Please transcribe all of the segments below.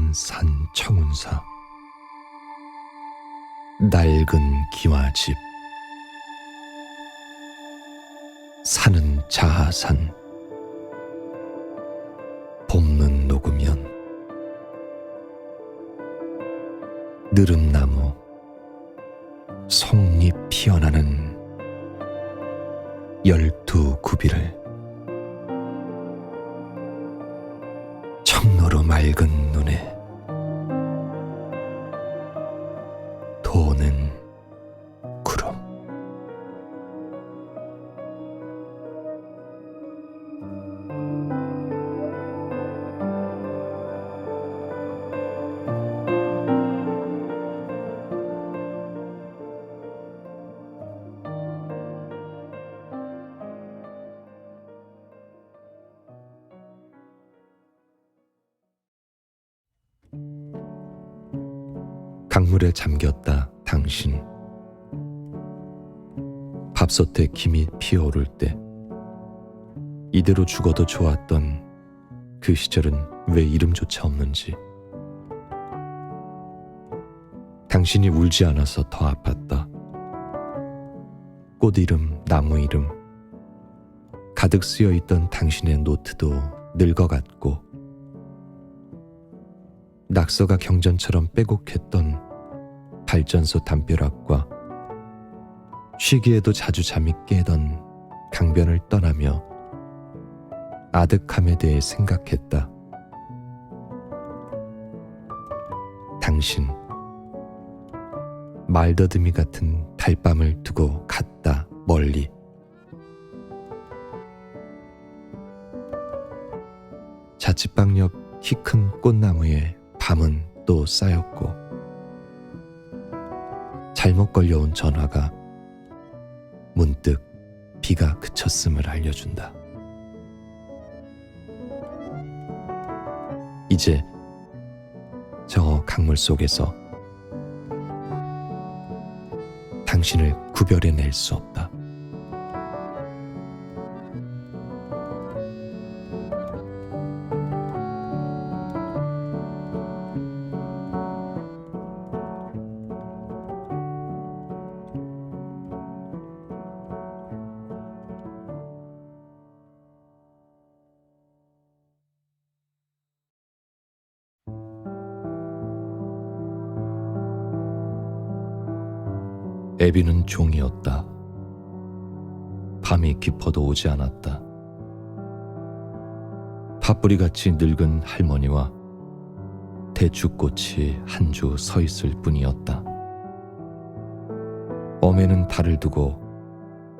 푸른 산 청운사, 낡은 기와집, 산은 자하산, 봄눈 녹으면 느릅나무, 송잎 피어나는 12구비를 청로로 맑은 눈에 도는 구름. 강물에 잠겼다 당신. 밥솥에 김이 피어오를 때 이대로 죽어도 좋았던 그 시절은 왜 이름조차 없는지. 당신이 울지 않아서 더 아팠다. 꽃 이름, 나무 이름, 가득 쓰여있던 당신의 노트도 늙어갔고, 낙서가 경전처럼 빼곡했던 발전소 담벼락과 쉬기에도 자주 잠이 깨던 강변을 떠나며 아득함에 대해 생각했다. 당신, 말더듬이 같은 달밤을 두고 갔다 멀리. 자취방 옆 키 큰 꽃나무에 밤은 또 쌓였고, 잘못 걸려온 전화가 문득 비가 그쳤음을 알려준다. 이제 저 강물 속에서 당신을 구별해낼 수 없다. 애비는 종이었다. 밤이 깊어도 오지 않았다. 팥뿌리같이 늙은 할머니와 대추꽃이 한 주 서 있을 뿐이었다. 엄에는 달을 두고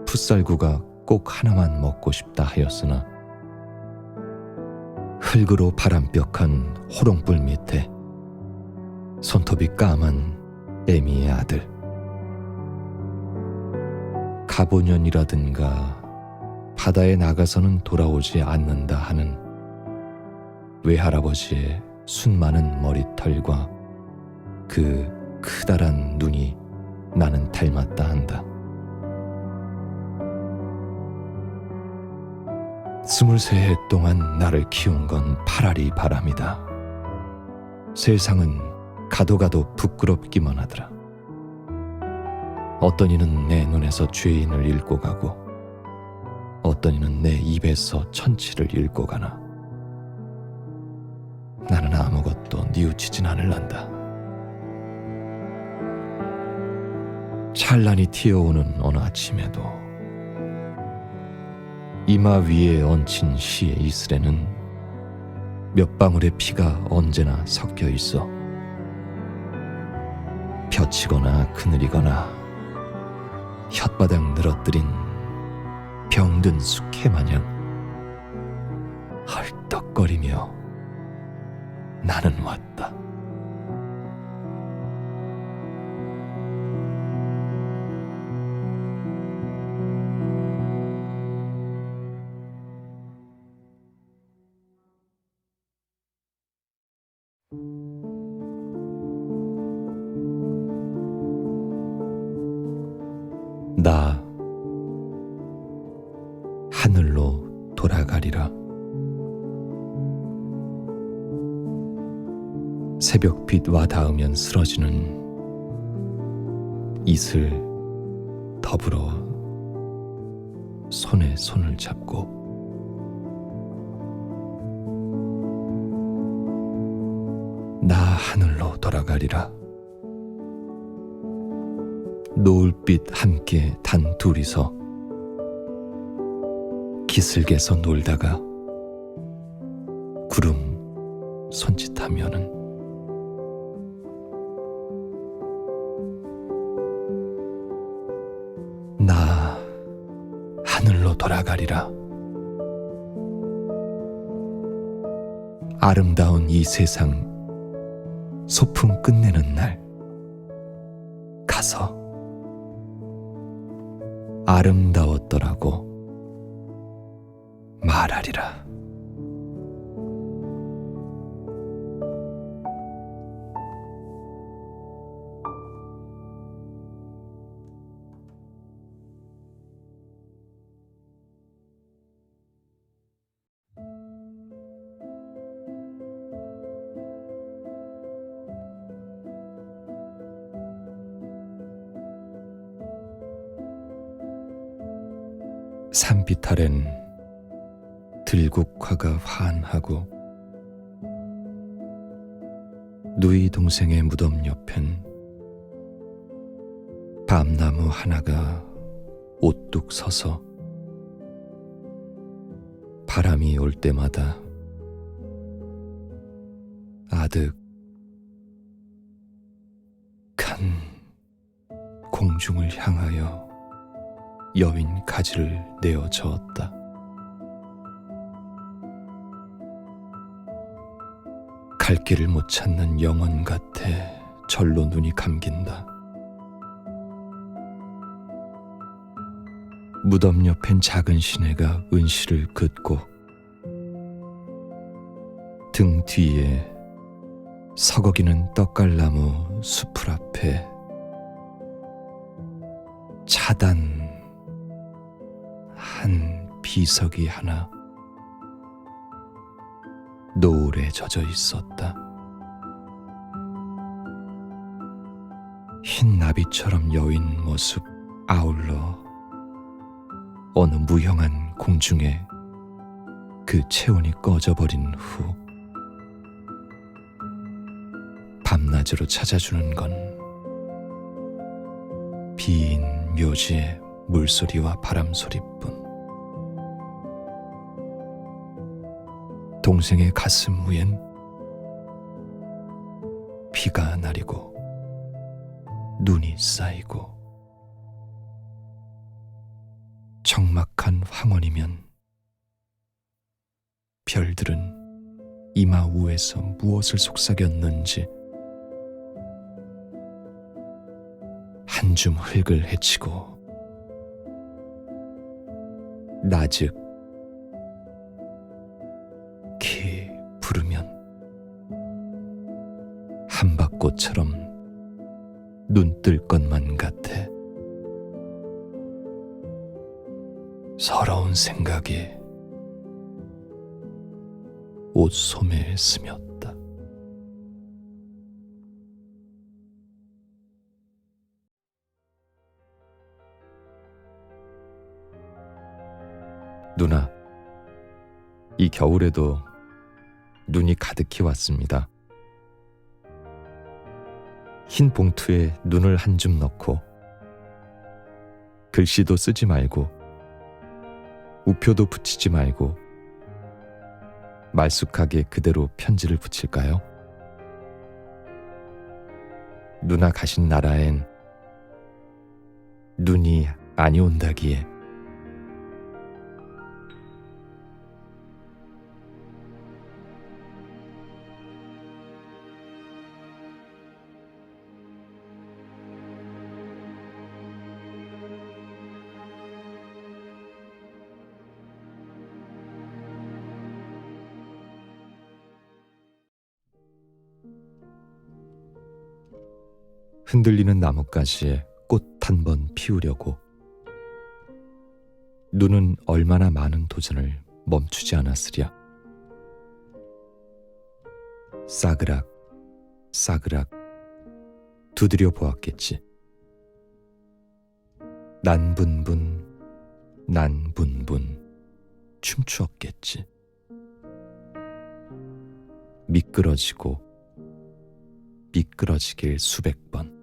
풋살구가 꼭 하나만 먹고 싶다 하였으나, 흙으로 바람벽한 호롱불 밑에 손톱이 까만 애미의 아들, 가보년이라든가 바다에 나가서는 돌아오지 않는다 하는 외할아버지의 순 많은 머리털과 그 크다란 눈이 나는 닮았다 한다. 23해 동안 나를 키운 건 파라리 바람이다. 세상은 가도 가도 부끄럽기만 하더라. 어떤 이는 내 눈에서 죄인을 읽고 가고, 어떤 이는 내 입에서 천치를 읽고 가나, 나는 아무것도 뉘우치진 않을란다. 찬란히 튀어오는 어느 아침에도 이마 위에 얹힌 시의 이슬에는 몇 방울의 피가 언제나 섞여 있어 벼치거나 그늘이거나 혓바닥 늘어뜨린 병든 숙회 마냥 헐떡거리며 나는 왔다. 나 하늘로 돌아가리라. 새벽빛 와 닿으면 쓰러지는 이슬 더불어 손에 손을 잡고 나 하늘로 돌아가리라. 노을빛 함께 단 둘이서 기슭에서 놀다가 구름 손짓하면은 나 하늘로 돌아가리라. 아름다운 이 세상 소풍 끝내는 날 가서 아름다웠더라고 말하리라. 산빛 아랜 들국화가 환하고 누이 동생의 무덤 옆엔 밤나무 하나가 오뚝 서서 바람이 올 때마다 아득한 공중을 향하여 여윈 가지를 내어 저었다. 갈 길을 못 찾는 영혼 같아 절로 눈이 감긴다. 무덤 옆엔 작은 시내가 은실을 긋고 등 뒤에 서거기는 떡갈나무 숲을 앞에 차단 한 비석이 하나 노을에 젖어 있었다. 흰 나비처럼 여윈 모습 아울러 어느 무형한 공중에 그 체온이 꺼져버린 후 밤낮으로 찾아주는 건 빈 묘지의 물소리와 바람소리뿐. 동생의 가슴 위엔 비가 내리고 눈이 쌓이고 적막한 황혼이면 별들은 이마 위에서 무엇을 속삭였는지 한 줌 흙을 헤치고 나즉 키 부르면 함박꽃처럼 눈 뜰 것만 같아. 서러운 생각이 옷소매에 스몄다. 누나, 이 겨울에도 눈이 가득히 왔습니다. 흰 봉투에 눈을 한 줌 넣고 글씨도 쓰지 말고 우표도 붙이지 말고 말쑥하게 그대로 편지를 붙일까요? 누나 가신 나라엔 눈이 아니 온다기에 흔들리는 나뭇가지에 꽃 한 번 피우려고 눈은 얼마나 많은 도전을 멈추지 않았으랴. 싸그락 싸그락 두드려 보았겠지. 난분분 난분분 춤추었겠지. 미끄러지고 미끄러지길 수백 번.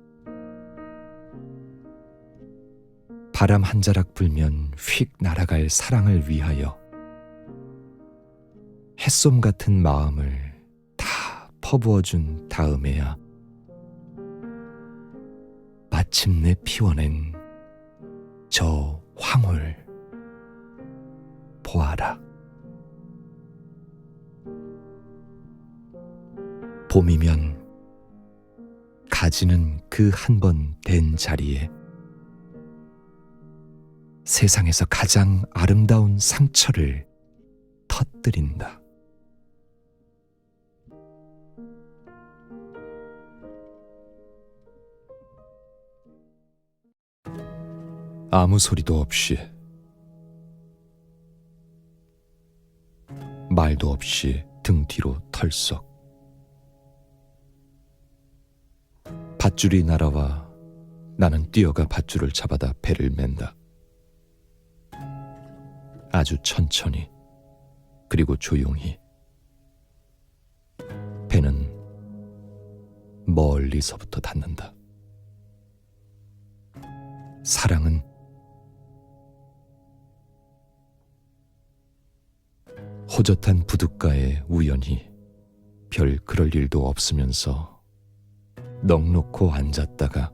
바람 한 자락 불면 휙 날아갈 사랑을 위하여 햇솜 같은 마음을 다 퍼부어준 다음에야 마침내 피워낸 저 황홀 보아라. 봄이면 가지는 그 한 번 된 자리에 세상에서 가장 아름다운 상처를 터뜨린다. 아무 소리도 없이, 말도 없이 등 뒤로 털썩. 밧줄이 날아와 나는 뛰어가 밧줄을 잡아다 배를 맨다. 아주 천천히, 그리고 조용히. 배는 멀리서부터 닿는다. 사랑은 호젓한 부둣가에 우연히 별 그럴 일도 없으면서 넋놓고 앉았다가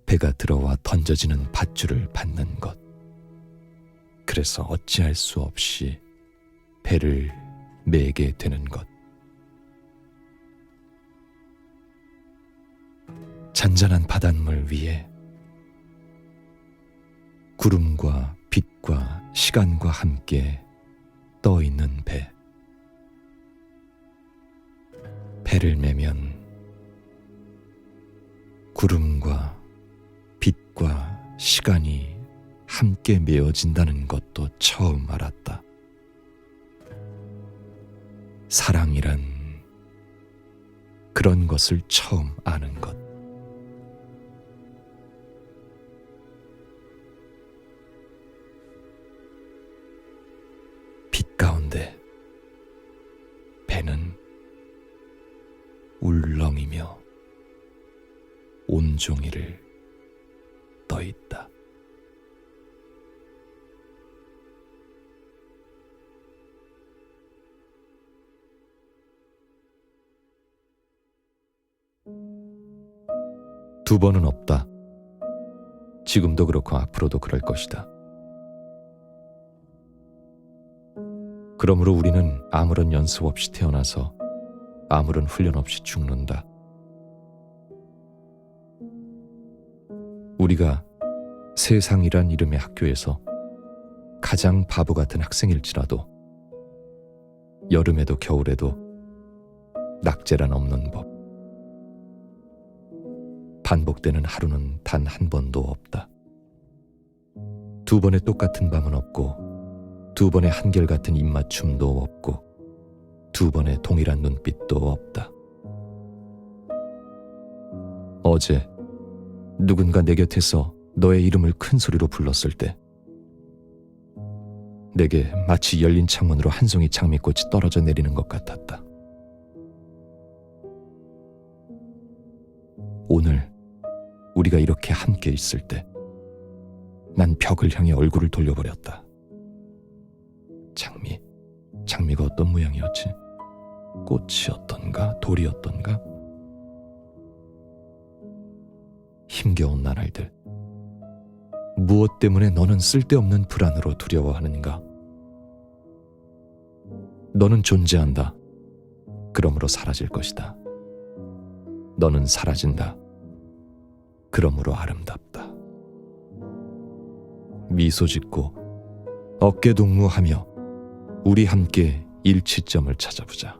배가 들어와 던져지는 밧줄을 받는 것. 그래서 어찌할 수 없이 배를 매게 되는 것. 잔잔한 바닷물 위에 구름과 빛과 시간과 함께 떠 있는 배. 배를 매면 구름과 빛과 시간이 함께 메어진다는 것도 처음 알았다. 사랑이란 그런 것을 처음 아는 것. 빛 가운데 배는 울렁이며 온종일을 떠 있다. 두 번은 없다. 지금도 그렇고 앞으로도 그럴 것이다. 그러므로 우리는 아무런 연습 없이 태어나서 아무런 훈련 없이 죽는다. 우리가 세상이란 이름의 학교에서 가장 바보 같은 학생일지라도 여름에도 겨울에도 낙제란 없는 법. 반복되는 하루는 단 한 번도 없다. 두 번의 똑같은 밤은 없고, 두 번의 한결같은 입맞춤도 없고, 두 번의 동일한 눈빛도 없다. 어제 누군가 내 곁에서 너의 이름을 큰 소리로 불렀을 때 내게 마치 열린 창문으로 한 송이 장미꽃이 떨어져 내리는 것 같았다. 오늘 우리가 이렇게 함께 있을 때 난 벽을 향해 얼굴을 돌려버렸다. 장미가 어떤 모양이었지? 꽃이었던가 돌이었던가? 힘겨운 나날들. 무엇 때문에 너는 쓸데없는 불안으로 두려워하는가? 너는 존재한다. 그러므로 사라질 것이다. 너는 사라진다. 그러므로 아름답다. 미소 짓고 어깨 동무하며 우리 함께 일치점을 찾아보자.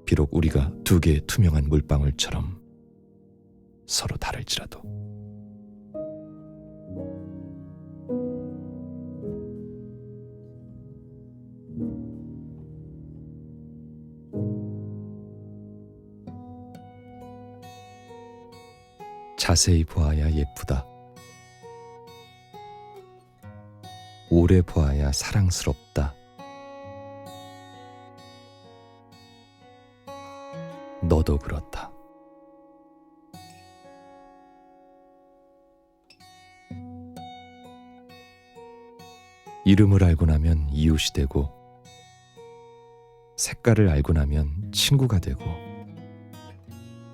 비록 우리가 두 개의 투명한 물방울처럼 서로 다를지라도. 자세히 보아야 예쁘다. 오래 보아야 사랑스럽다. 너도 그렇다. 이름을 알고 나면 이웃이 되고, 색깔을 알고 나면 친구가 되고,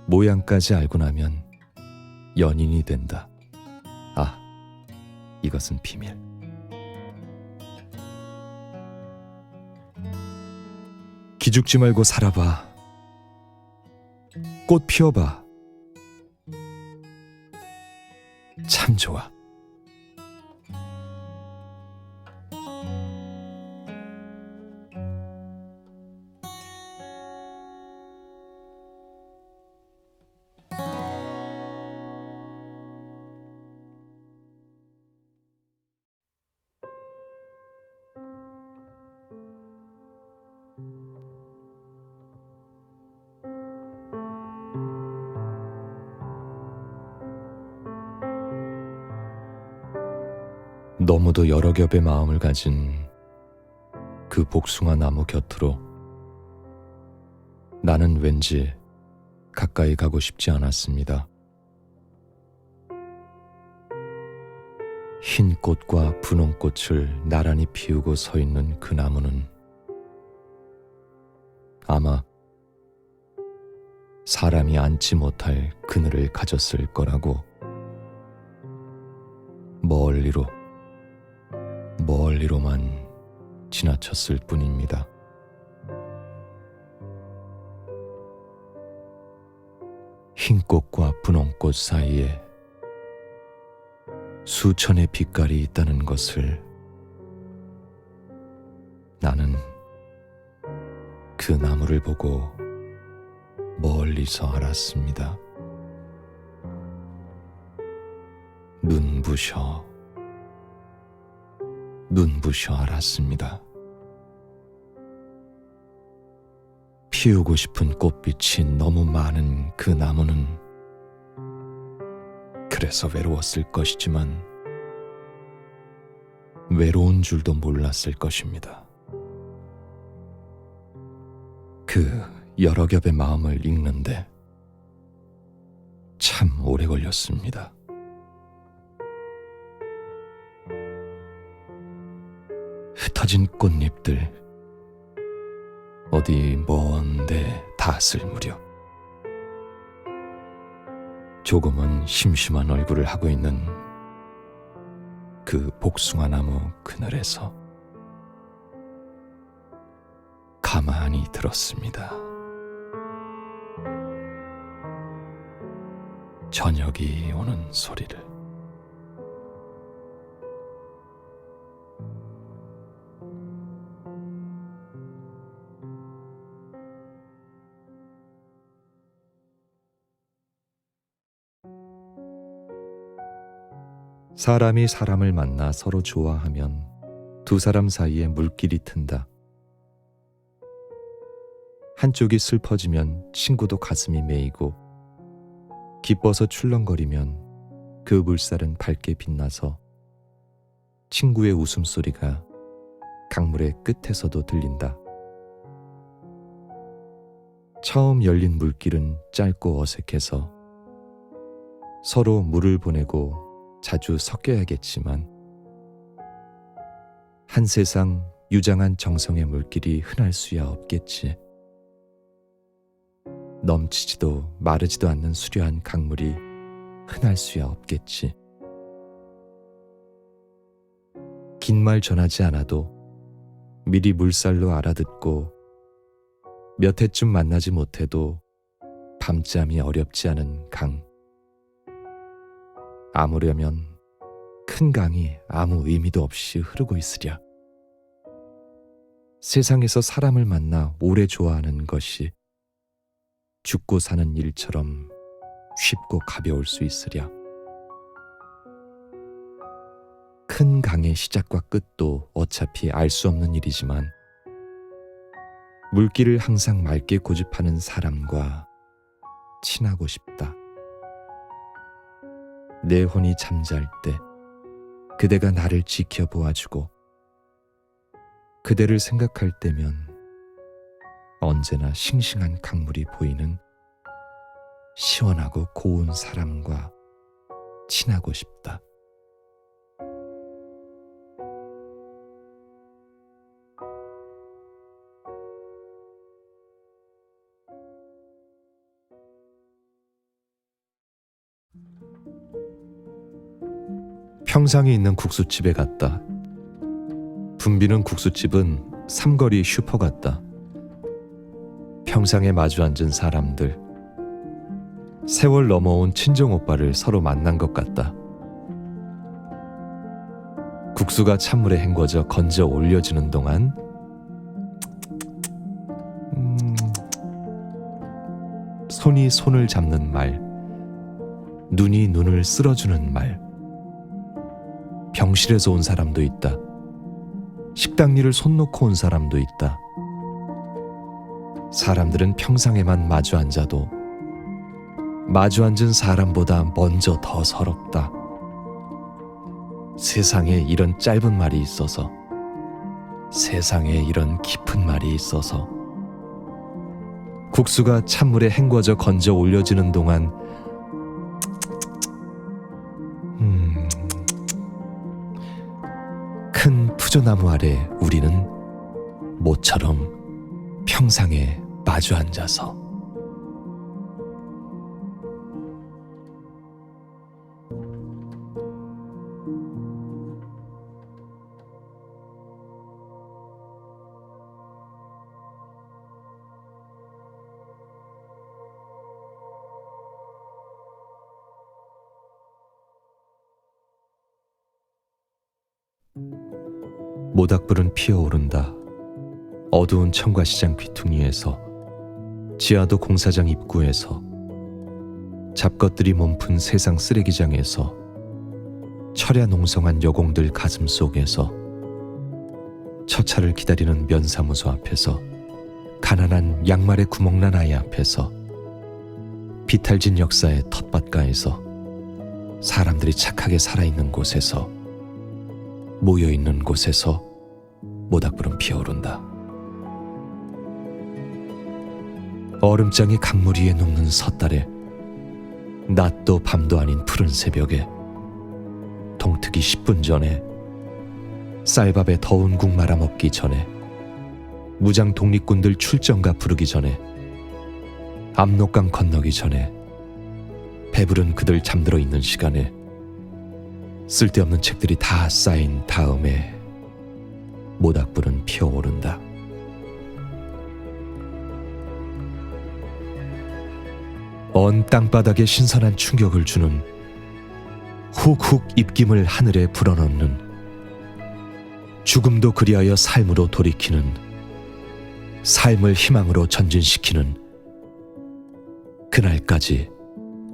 모양까지 알고 나면 연인이 된다. 아, 이것은 비밀. 기죽지 말고 살아봐. 꽃 피워봐. 참 좋아. 너무도 여러 겹의 마음을 가진 그 복숭아 나무 곁으로 나는 왠지 가까이 가고 싶지 않았습니다. 흰 꽃과 분홍 꽃을 나란히 피우고 서 있는 그 나무는 아마 사람이 앉지 못할 그늘을 가졌을 거라고 멀리로만 지나쳤을 뿐입니다. 흰 꽃과 분홍 꽃 사이에 수천의 빛깔이 있다는 것을 나는 그 나무를 보고 멀리서 알았습니다. 눈부셔 알았습니다. 피우고 싶은 꽃빛이 너무 많은 그 나무는 그래서 외로웠을 것이지만 외로운 줄도 몰랐을 것입니다. 그 여러 겹의 마음을 읽는데 참 오래 걸렸습니다. 흩어진 꽃잎들 어디 먼데 닿았을 무렵 조금은 심심한 얼굴을 하고 있는 그 복숭아 나무 그늘에서 가만히 들었습니다. 저녁이 오는 소리를. 사람이 사람을 만나 서로 좋아하면 두 사람 사이에 물길이 튼다. 한쪽이 슬퍼지면 친구도 가슴이 메이고 기뻐서 출렁거리면 그 물살은 밝게 빛나서 친구의 웃음소리가 강물의 끝에서도 들린다. 처음 열린 물길은 짧고 어색해서 서로 물을 보내고 자주 섞여야겠지만 한 세상 유장한 정성의 물길이 흔할 수야 없겠지. 넘치지도 마르지도 않는 수려한 강물이 흔할 수야 없겠지. 긴 말 전하지 않아도 미리 물살로 알아듣고 몇 해쯤 만나지 못해도 밤잠이 어렵지 않은 강. 아무려면 큰 강이 아무 의미도 없이 흐르고 있으랴. 세상에서 사람을 만나 오래 좋아하는 것이 죽고 사는 일처럼 쉽고 가벼울 수 있으랴. 큰 강의 시작과 끝도 어차피 알 수 없는 일이지만 물길을 항상 맑게 고집하는 사람과 친하고 싶다. 내 혼이 잠잘 때 그대가 나를 지켜보아주고 그대를 생각할 때면 언제나 싱싱한 강물이 보이는 시원하고 고운 사람과 친하고 싶다. 평상에 있는 국수집에 갔다. 붐비는 국수집은 삼거리 슈퍼 같다. 평상에 마주 앉은 사람들, 세월 넘어온 친정 오빠를 서로 만난 것 같다. 국수가 찬물에 헹궈져 건져 올려지는 동안 손이 손을 잡는 말, 눈이 눈을 쓸어주는 말. 병실에서 온 사람도 있다. 식당 일을 손 놓고 온 사람도 있다. 사람들은 평상에만 마주 앉아도 마주 앉은 사람보다 먼저 더 서럽다. 세상에 이런 짧은 말이 있어서, 세상에 이런 깊은 말이 있어서. 국수가 찬물에 헹궈져 건져 올려지는 동안 큰 푸조나무 아래 우리는 모처럼 평상에 마주 앉아서 모닥불은 피어오른다. 어두운 청과시장 귀퉁이에서, 지하도 공사장 입구에서, 잡것들이 몸푼 세상 쓰레기장에서, 철야 농성한 여공들 가슴 속에서, 처차를 기다리는 면사무소 앞에서, 가난한 양말에 구멍난 아이 앞에서, 비탈진 역사의 텃밭가에서, 사람들이 착하게 살아있는 곳에서, 모여있는 곳에서 모닥불은 피어오른다. 얼음장이 강물 위에 녹는 섣달에, 낮도 밤도 아닌 푸른 새벽에, 동트기 10분 전에, 쌀밥에 더운 국 말아 먹기 전에, 무장 독립군들 출정가 부르기 전에, 압록강 건너기 전에, 배부른 그들 잠들어 있는 시간에, 쓸데없는 책들이 다 쌓인 다음에 모닥불은 피어오른다. 언 땅바닥에 신선한 충격을 주는, 훅훅 입김을 하늘에 불어넣는, 죽음도 그리하여 삶으로 돌이키는, 삶을 희망으로 전진시키는, 그날까지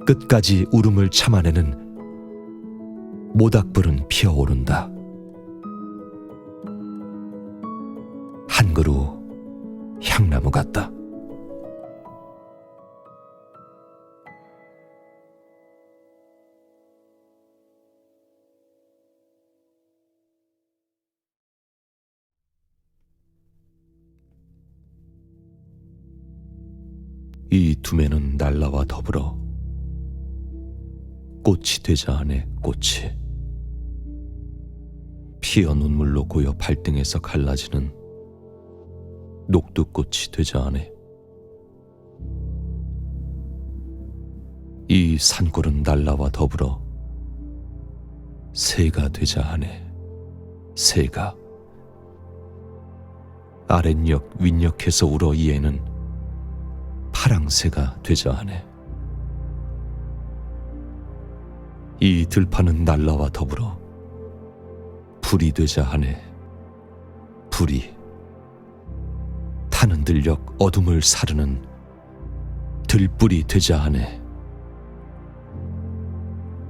끝까지 울음을 참아내는 모닥불은 피어오른다. 한 그루 향나무 같다. 이 두매는 날라와 더불어 꽃이 되자 하네. 꽃이 피어 눈물로 고여 발등에서 갈라지는 녹두꽃이 되자 하네. 이 산골은 날라와 더불어 새가 되자 하네. 새가 아랫역 윗역에서 울어 이에는 파랑새가 되자 하네. 이 들판은 날라와 더불어 불이 되자 하네. 불이 타는 들녘 어둠을 사르는 들불이 되자 하네.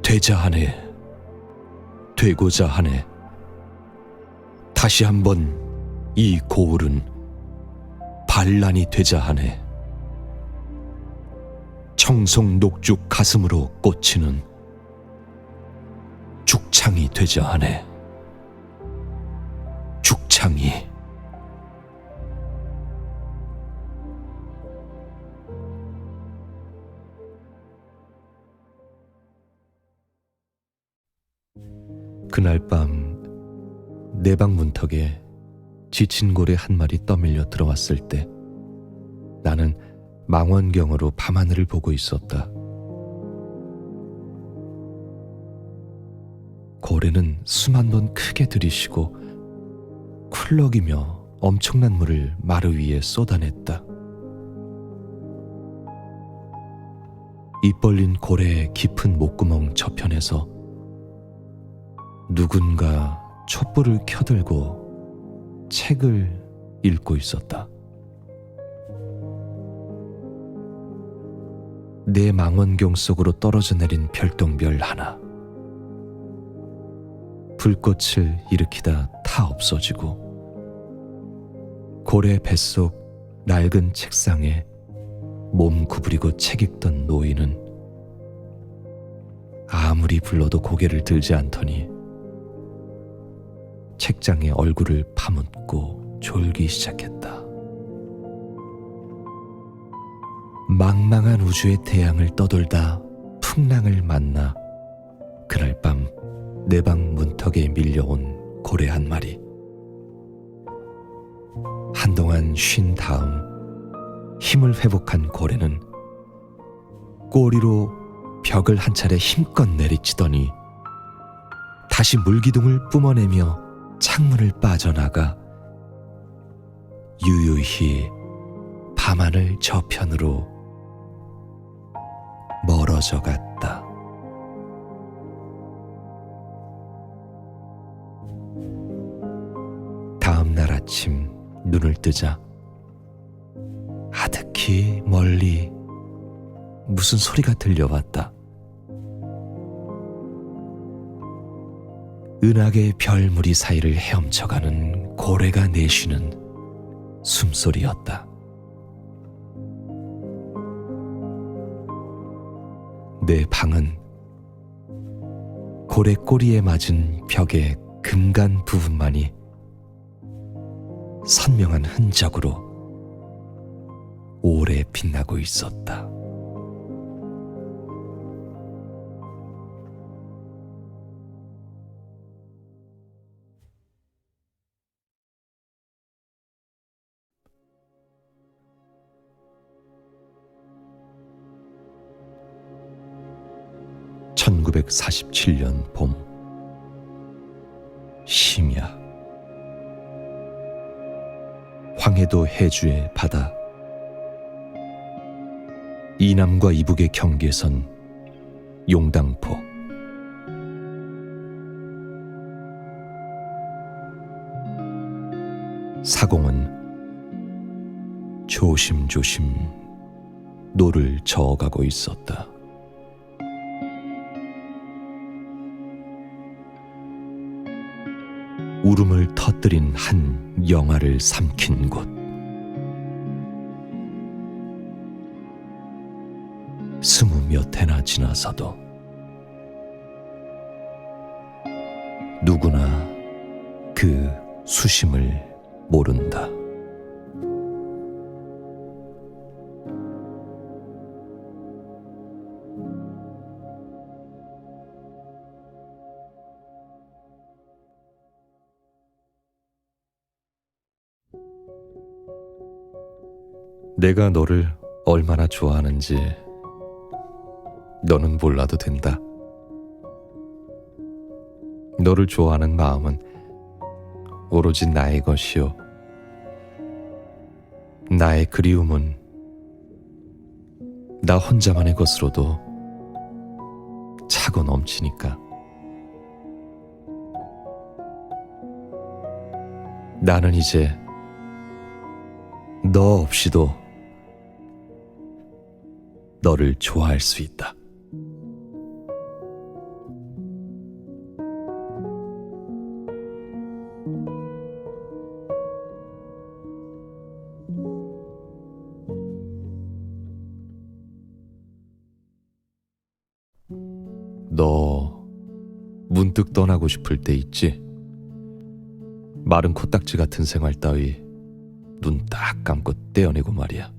되자 하네. 되고자 하네. 다시 한번 이 고을은 반란이 되자 하네. 청송 녹죽 가슴으로 꽂히는 죽창이 되자 하네. 죽창이. 그날 밤 내 방 문턱에 지친 고래 한 마리 떠밀려 들어왔을 때 나는 망원경으로 밤하늘을 보고 있었다. 고래는 숨 한 번 크게 들이쉬고 쿨럭이며 엄청난 물을 마루 위에 쏟아냈다. 입 벌린 고래의 깊은 목구멍 저편에서 누군가 촛불을 켜들고 책을 읽고 있었다. 내 망원경 속으로 떨어져 내린 별똥별 하나. 불꽃을 일으키다 타 없어지고 고래 뱃속 낡은 책상에 몸 구부리고 책 읽던 노인은 아무리 불러도 고개를 들지 않더니 책장에 얼굴을 파묻고 졸기 시작했다. 망망한 우주의 태양을 떠돌다 풍랑을 만나 그날 밤 내 방 문턱에 밀려온 고래 한 마리. 한동안 쉰 다음 힘을 회복한 고래는 꼬리로 벽을 한 차례 힘껏 내리치더니 다시 물기둥을 뿜어내며 창문을 빠져나가 유유히 밤하늘 저편으로 멀어져 갔다. 다음 날 아침 눈을 뜨자 아득히 멀리 무슨 소리가 들려왔다. 은하계 별무리 사이를 헤엄쳐가는 고래가 내쉬는 숨소리였다. 내 방은 고래 꼬리에 맞은 벽의 금간 부분만이 선명한 흔적으로 오래 빛나고 있었다. (1947년) 봄 심야 황해도 해주의 바다. 이남과 이북의 경계선 용당포. 사공은 조심조심 노를 저어가고 있었다. 울음을 터뜨린 한 영화를 삼킨 곳. 스무 몇 해나 지나서도 누구나 그 수심을 모른다. 내가 너를 얼마나 좋아하는지 너는 몰라도 된다. 너를 좋아하는 마음은 오로지 나의 것이요. 나의 그리움은 나 혼자만의 것으로도 차고 넘치니까. 나는 이제 너 없이도 너를 좋아할 수 있다. 너 문득 떠나고 싶을 때 있지. 마른 코딱지 같은 생활 따위 눈 딱 감고 떼어내고 말이야.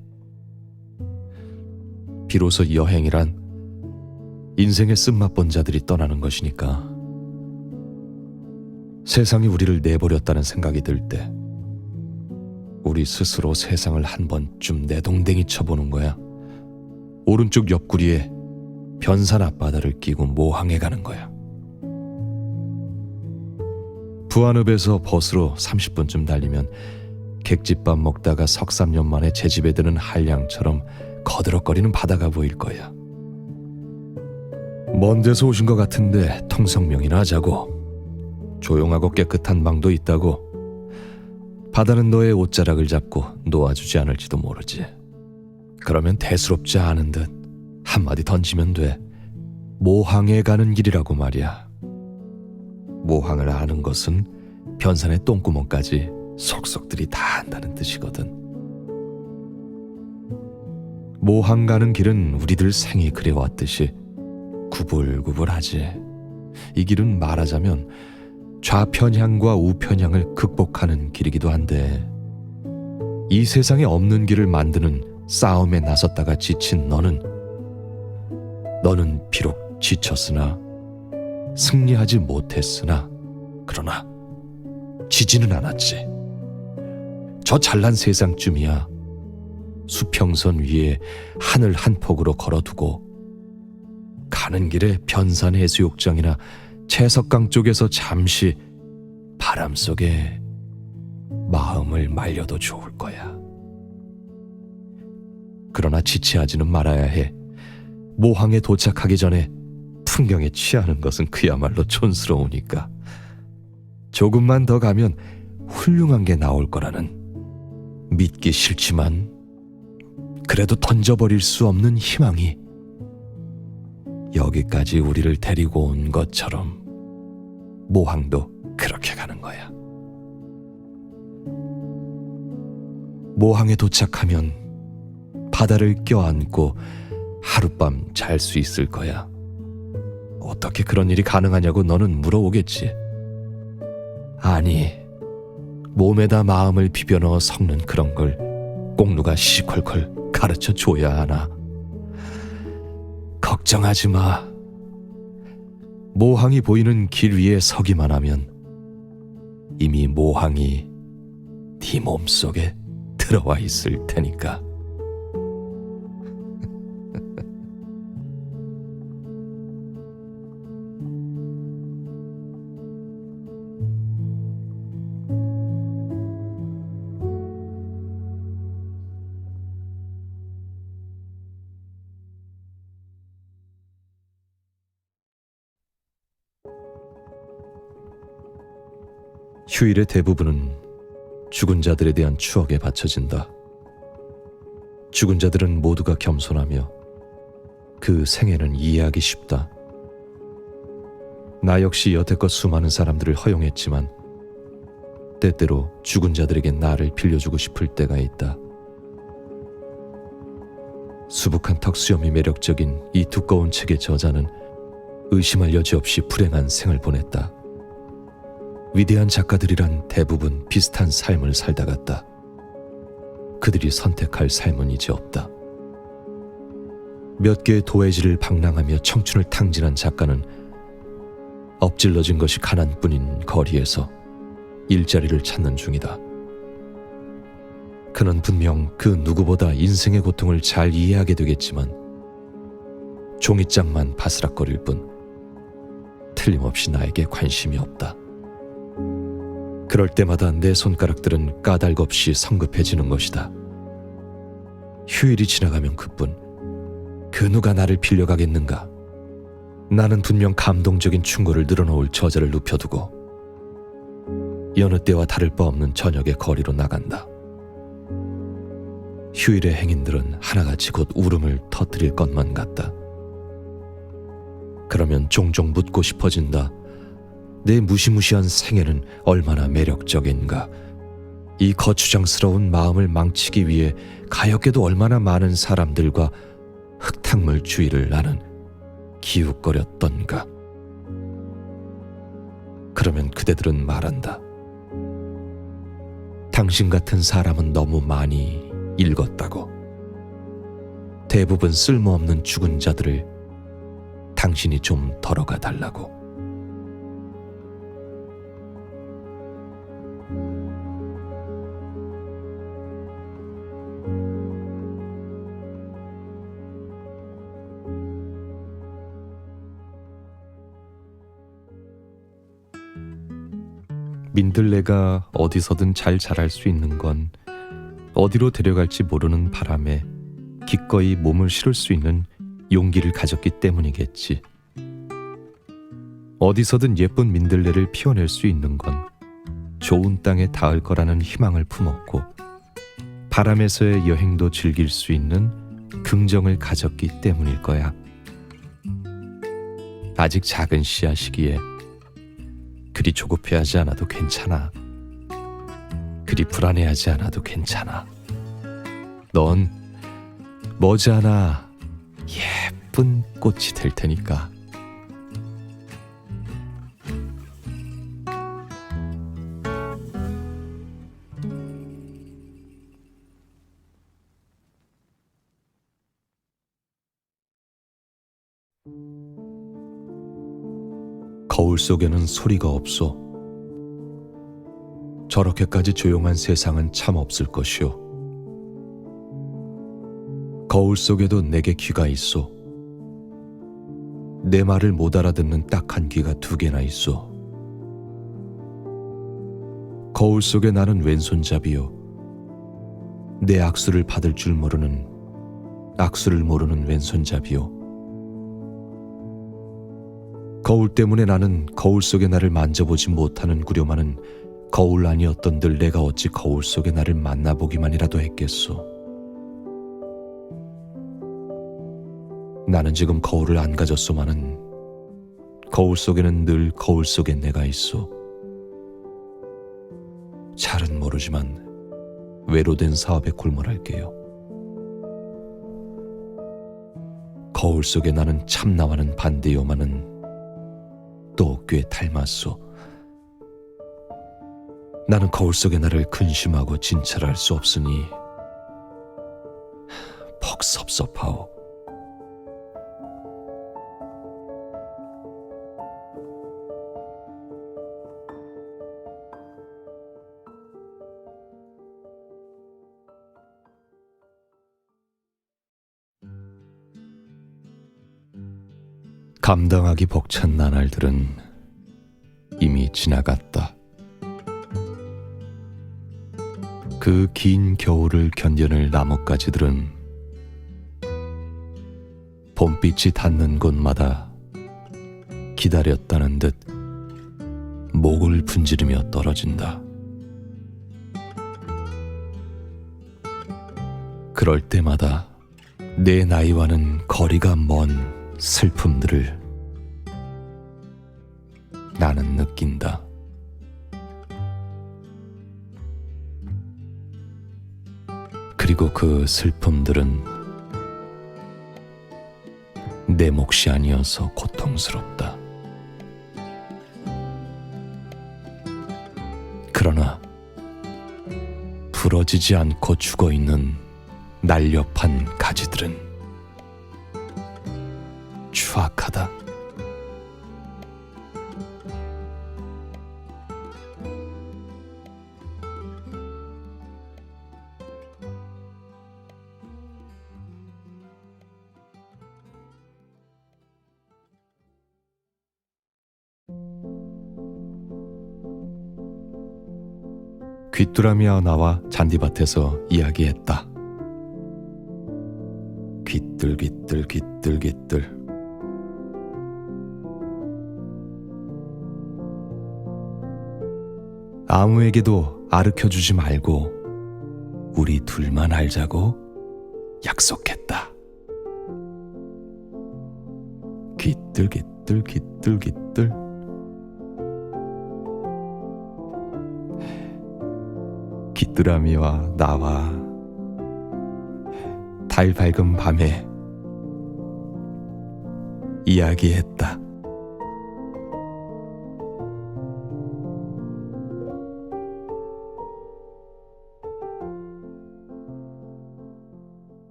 비로소 여행이란 인생의 쓴맛본 자들이 떠나는 것이니까 세상이 우리를 내버렸다는 생각이 들 때 우리 스스로 세상을 한 번쯤 내동댕이 쳐보는 거야. 오른쪽 옆구리에 변산 앞바다를 끼고 모항에 가는 거야. 부안읍에서 버스로 30분쯤 달리면 객집밥 먹다가 석삼년 만에 제 집에 드는 한량처럼 거드럭거리는 바다가 보일 거야. 먼 데서 오신 것 같은데 통성명이나 하자고. 조용하고 깨끗한 방도 있다고. 바다는 너의 옷자락을 잡고 놓아주지 않을지도 모르지. 그러면 대수롭지 않은 듯 한마디 던지면 돼. 모항에 가는 길이라고 말이야. 모항을 아는 것은 변산의 똥구멍까지 속속들이 다 안다는 뜻이거든. 모항 가는 길은 우리들 생이 그래왔듯이 구불구불하지. 이 길은 말하자면 좌편향과 우편향을 극복하는 길이기도 한데, 이 세상에 없는 길을 만드는 싸움에 나섰다가 지친 너는 비록 지쳤으나 승리하지 못했으나 그러나 지지는 않았지. 저 잘난 세상쯤이야 수평선 위에 하늘 한 폭으로 걸어두고 가는 길에 변산 해수욕장이나 채석강 쪽에서 잠시 바람 속에 마음을 말려도 좋을 거야. 그러나 지체하지는 말아야 해. 모항에 도착하기 전에 풍경에 취하는 것은 그야말로 촌스러우니까. 조금만 더 가면 훌륭한 게 나올 거라는 믿기 싫지만 그래도 던져버릴 수 없는 희망이 여기까지 우리를 데리고 온 것처럼 모항도 그렇게 가는 거야. 모항에 도착하면 바다를 껴안고 하룻밤 잘 수 있을 거야. 어떻게 그런 일이 가능하냐고 너는 물어오겠지. 아니, 몸에다 마음을 비벼넣어 섞는 그런 걸 꼭 누가 시시콜콜 가르쳐 줘야 하나. 걱정하지 마. 모항이 보이는 길 위에 서기만 하면 이미 모항이 네 몸속에 들어와 있을 테니까. 휴일의 대부분은 죽은 자들에 대한 추억에 바쳐진다. 죽은 자들은 모두가 겸손하며 그 생애는 이해하기 쉽다. 나 역시 여태껏 수많은 사람들을 허용했지만 때때로 죽은 자들에게 나를 빌려주고 싶을 때가 있다. 수북한 턱수염이 매력적인 이 두꺼운 책의 저자는 의심할 여지 없이 불행한 생을 보냈다. 위대한 작가들이란 대부분 비슷한 삶을 살다 갔다. 그들이 선택할 삶은 이제 없다. 몇 개의 도회지를 방랑하며 청춘을 탕진한 작가는 엎질러진 것이 가난뿐인 거리에서 일자리를 찾는 중이다. 그는 분명 그 누구보다 인생의 고통을 잘 이해하게 되겠지만 종이장만 바스락거릴 뿐 틀림없이 나에게 관심이 없다. 그럴 때마다 내 손가락들은 까닭없이 성급해지는 것이다. 휴일이 지나가면 그뿐. 그 누가 나를 빌려가겠는가. 나는 분명 감동적인 충고를 늘어놓을 저자를 눕혀두고 여느 때와 다를 바 없는 저녁의 거리로 나간다. 휴일의 행인들은 하나같이 곧 울음을 터뜨릴 것만 같다. 그러면 종종 묻고 싶어진다. 내 무시무시한 생애는 얼마나 매력적인가. 이 거추장스러운 마음을 망치기 위해 가엾게도 얼마나 많은 사람들과 흙탕물 주위를 나는 기웃거렸던가. 그러면 그대들은 말한다. 당신 같은 사람은 너무 많이 읽었다고. 대부분 쓸모없는 죽은 자들을 당신이 좀 덜어가 달라고. 민들레가 어디서든 잘 자랄 수 있는 건 어디로 데려갈지 모르는 바람에 기꺼이 몸을 실을 수 있는 용기를 가졌기 때문이겠지. 어디서든 예쁜 민들레를 피워낼 수 있는 건 좋은 땅에 닿을 거라는 희망을 품었고, 바람에서의 여행도 즐길 수 있는 긍정을 가졌기 때문일 거야. 아직 작은 씨앗이기에 그리 조급해하지 않아도 괜찮아. 그리 불안해하지 않아도 괜찮아. 넌 머지않아 예쁜 꽃이 될 테니까. 거울 속에는 소리가 없어. 저렇게까지 조용한 세상은 참 없을 것이오. 거울 속에도 내게 귀가 있어. 내 말을 못 알아듣는 딱한 귀가 2개나 있어. 거울 속에 나는 왼손잡이요. 내 악수를 받을 줄 모르는, 악수를 모르는 왼손잡이요. 거울 때문에 나는 거울 속에 나를 만져보지 못하는 구려마는 거울 아니었던들 내가 어찌 거울 속에 나를 만나보기만이라도 했겠소. 나는 지금 거울을 안 가졌소마는 거울 속에는 늘 거울 속에 내가 있어. 잘은 모르지만 외로된 사업에 골몰할게요. 거울 속에 나는 참나와는 반대요마는 또 꽤 닮았소. 나는 거울 속에 나를 근심하고 진찰할 수 없으니 퍽 섭섭하오. 감당하기 벅찬 나날들은 이미 지나갔다. 그 긴 겨울을 견뎌낼 나뭇가지들은 봄빛이 닿는 곳마다 기다렸다는 듯 목을 분지르며 떨어진다. 그럴 때마다 내 나이와는 거리가 먼 슬픔들을 나는 느낀다. 그리고 그 슬픔들은 내 몫이 아니어서 고통스럽다. 그러나 부러지지 않고 죽어있는 날렵한 가지들은 추악하다. 귀뚜라미와 나와 잔디밭에서 이야기했다. 귀뚤귀뚤 귀뚤귀뚤. 아무에게도 아르켜주지 말고 우리 둘만 알자고 약속했다. 귀뚤귀뚤 귀뚤귀뚤. 귀뚜라미와 나와 달 밝은 밤에 이야기했다.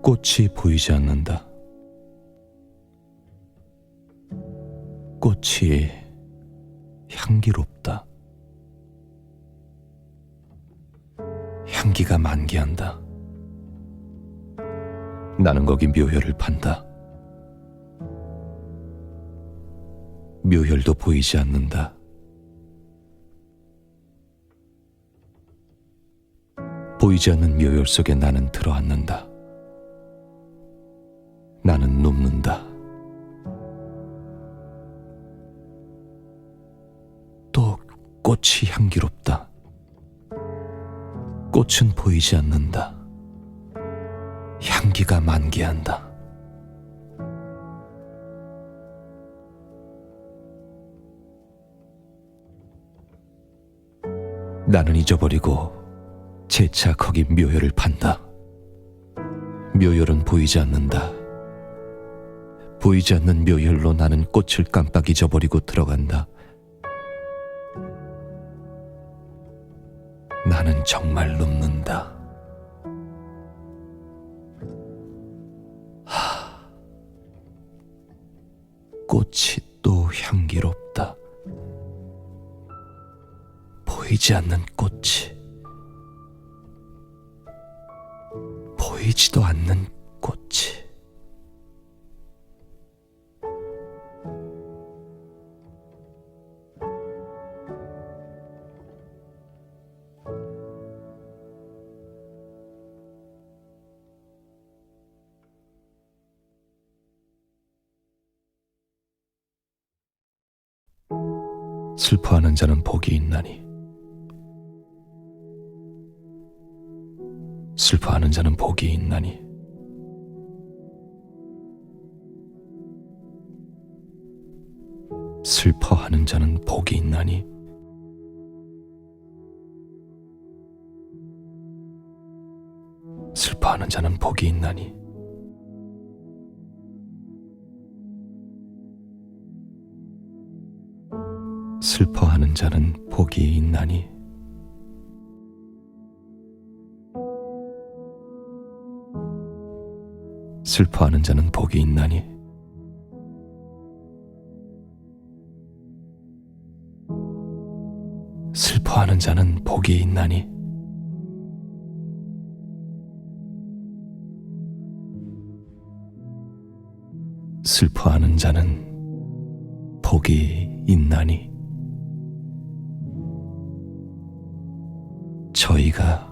꽃이 보이지 않는다. 꽃이 향기롭다. 향기가 만개한다. 나는 거기 묘혈을 판다. 묘혈도 보이지 않는다. 보이지 않는 묘혈 속에 나는 들어앉는다. 나는 눕는다. 또 꽃이 향기롭다. 꽃은 보이지 않는다. 향기가 만개한다. 나는 잊어버리고 재차 거기 묘혈을 판다. 묘혈은 보이지 않는다. 보이지 않는 묘혈로 나는 꽃을 깜빡 잊어버리고 들어간다. 나는 정말 눕는다. 꽃이 또 향기롭다. 보이지 않는 꽃이, 보이지도 않는 꽃이. 슬퍼하는 자는 복이 있나니, 슬퍼하는 자는 복이 있나니. 슬퍼하는 자는 복이 있나니. 슬퍼하는 자는 복이 있나니. 슬퍼하는 자는 복이 있나니. 슬퍼하는 자는 복이 있나니. 슬퍼하는 자는 복이 있나니. 슬퍼하는 자는 복이 있나니. 저희가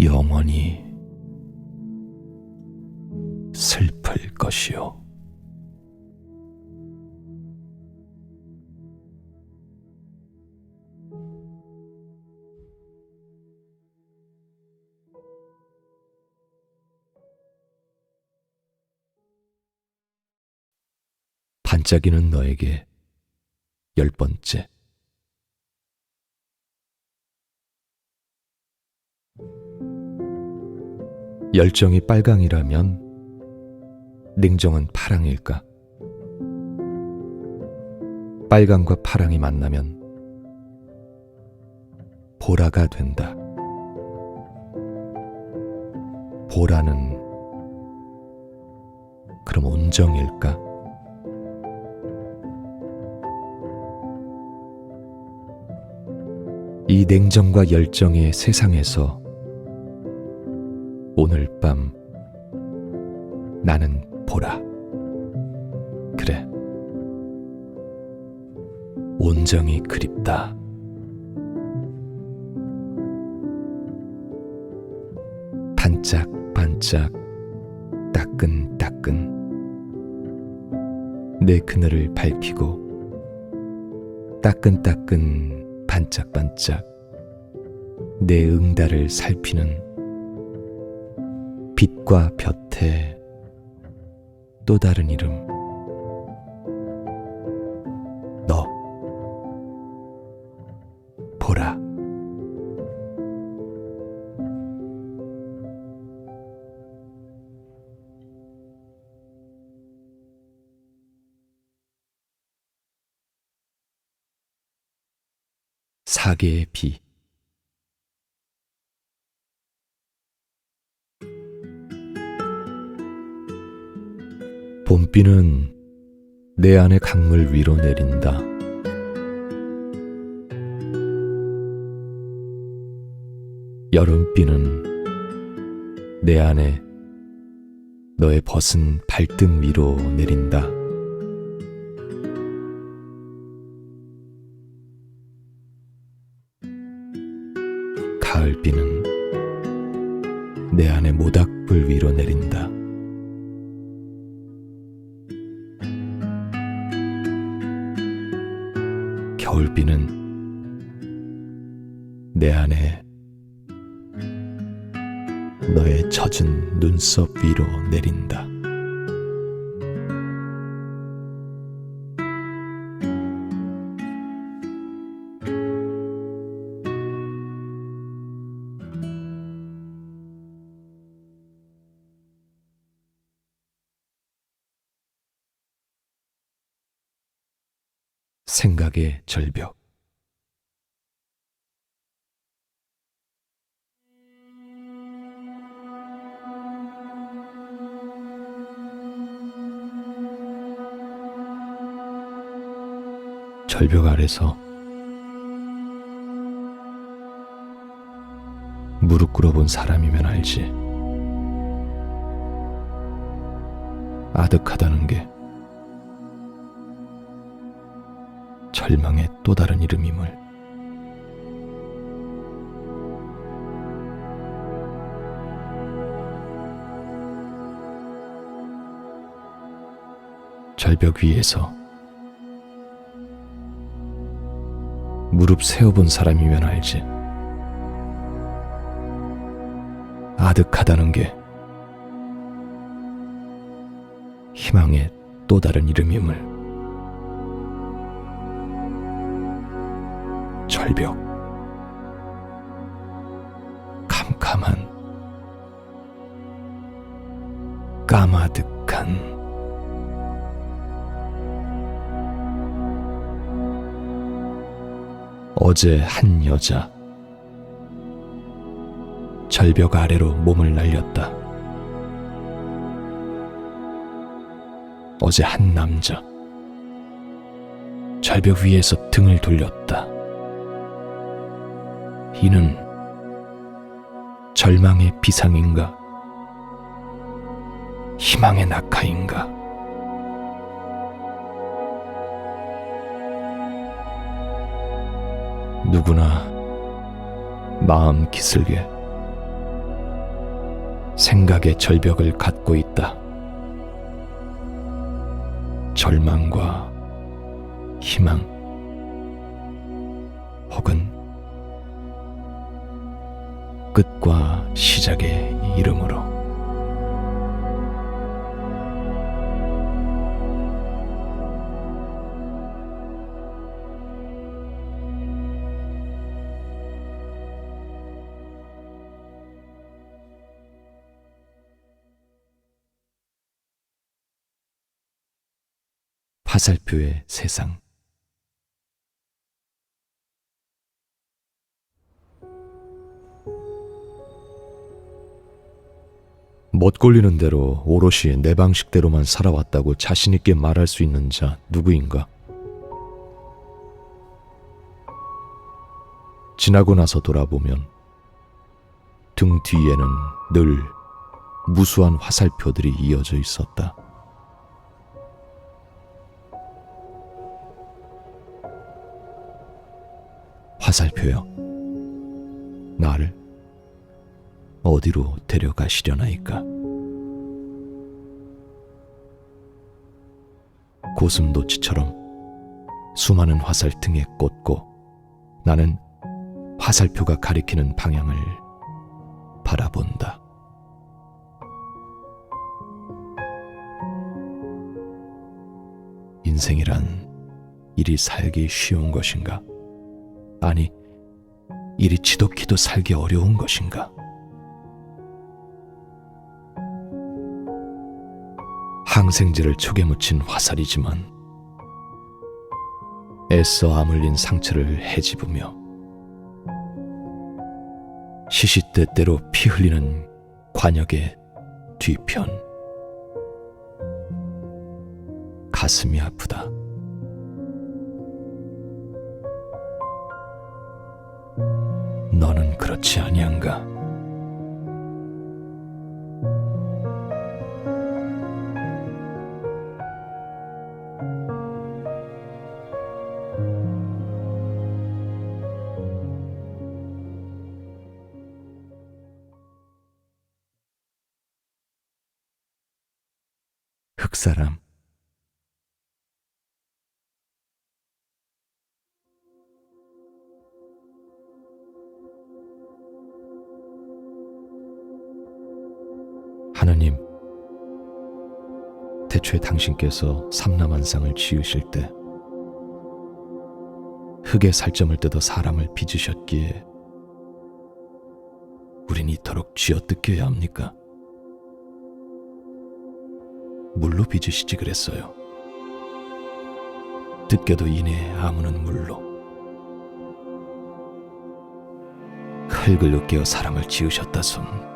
영원히 슬플 것이요. 반짝이는 너에게 10번째. 열정이 빨강이라면 냉정은 파랑일까? 빨강과 파랑이 만나면 보라가 된다. 보라는 그럼 온정일까? 이 냉정과 열정의 세상에서 오늘 밤 나는 보라. 그래, 온정이 그립다. 반짝반짝 따끈따끈 내 그늘을 밝히고 따끈따끈 반짝반짝 내 응달을 살피는 빛과 볕의 또 다른 이름, 너, 보라. 사계의 비. 봄비는 내 안의 강물 위로 내린다. 여름비는 내 안에 너의 벗은 발등 위로 내린다. 가을비는 내 안에 모닥불 위로 내린다. 겨울비는 내 안에 너의 젖은 눈썹 위로 내린다. 생각의 절벽. 절벽 아래서 무릎 꿇어본 사람이면 알지. 아득하다는 게 절망의 또 다른 이름임을. 절벽 위에서 무릎 세워본 사람이면 알지. 아득하다는 게 희망의 또 다른 이름임을. 절벽, 캄캄한, 까마득한. 어제 한 여자 절벽 아래로 몸을 날렸다. 어제 한 남자 절벽 위에서 등을 돌렸다. 이는 절망의 비상인가? 희망의 낙하인가? 누구나 마음 기슬게 생각의 절벽을 갖고 있다. 절망과 희망 혹은 끝과 시작의 이름으로. 화살표의 세상. 멋꼴리는 대로 오롯이 내 방식대로만 살아왔다고 자신있게 말할 수 있는 자 누구인가? 지나고 나서 돌아보면 등 뒤에는 늘 무수한 화살표들이 이어져 있었다. 화살표여, 나를 어디로 데려가시려나이까? 고슴도치처럼 수많은 화살 등에 꽂고 나는 화살표가 가리키는 방향을 바라본다. 인생이란 이리 살기 쉬운 것인가? 아니, 이리 지독히도 살기 어려운 것인가? 항생제를 촉에 묻힌 화살이지만 애써 아물린 상처를 헤집으며 시시때때로 피 흘리는 관역의 뒤편. 가슴이 아프다. 너는 그렇지 아니한가? 흑사람. 하느님, 태초에 당신께서 삼라만상을 지으실 때 흙의 살점을 뜯어 사람을 빚으셨기에 우린 이토록 쥐어뜯겨야 합니까? 물로 빚으시지 그랬어요. 뜯겨도 이내 아무는 물로. 흙을 으깨어 사람을 지으셨다손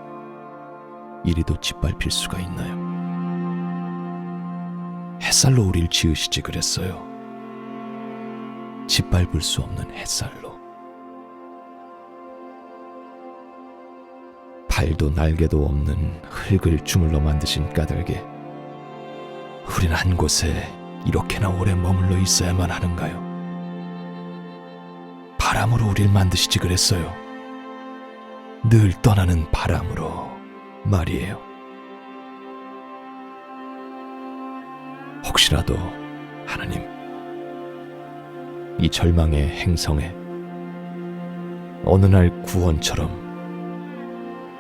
이리도 짓밟힐 수가 있나요? 햇살로 우릴 지으시지 그랬어요. 짓밟을 수 없는 햇살로. 발도 날개도 없는 흙을 주물러 만드신 까닭에 우린 한 곳에 이렇게나 오래 머물러 있어야만 하는가요? 바람으로 우릴 만드시지 그랬어요. 늘 떠나는 바람으로 말이에요. 혹시라도 하나님, 이 절망의 행성에 어느 날 구원처럼,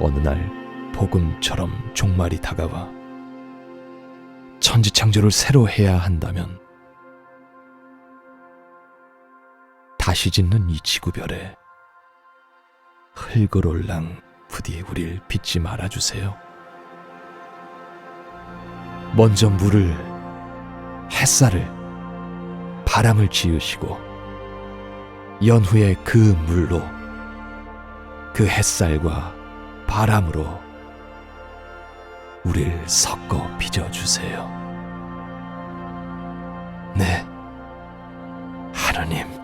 어느 날 복음처럼 종말이 다가와 천지창조를 새로 해야 한다면 다시 짓는 이 지구별에 흙을올랑 부디 우릴 빚지 말아주세요. 먼저 물을, 햇살을, 바람을 지으시고 연후에 그 물로, 그 햇살과 바람으로 우릴 섞어 빚어주세요. 네, 하나님.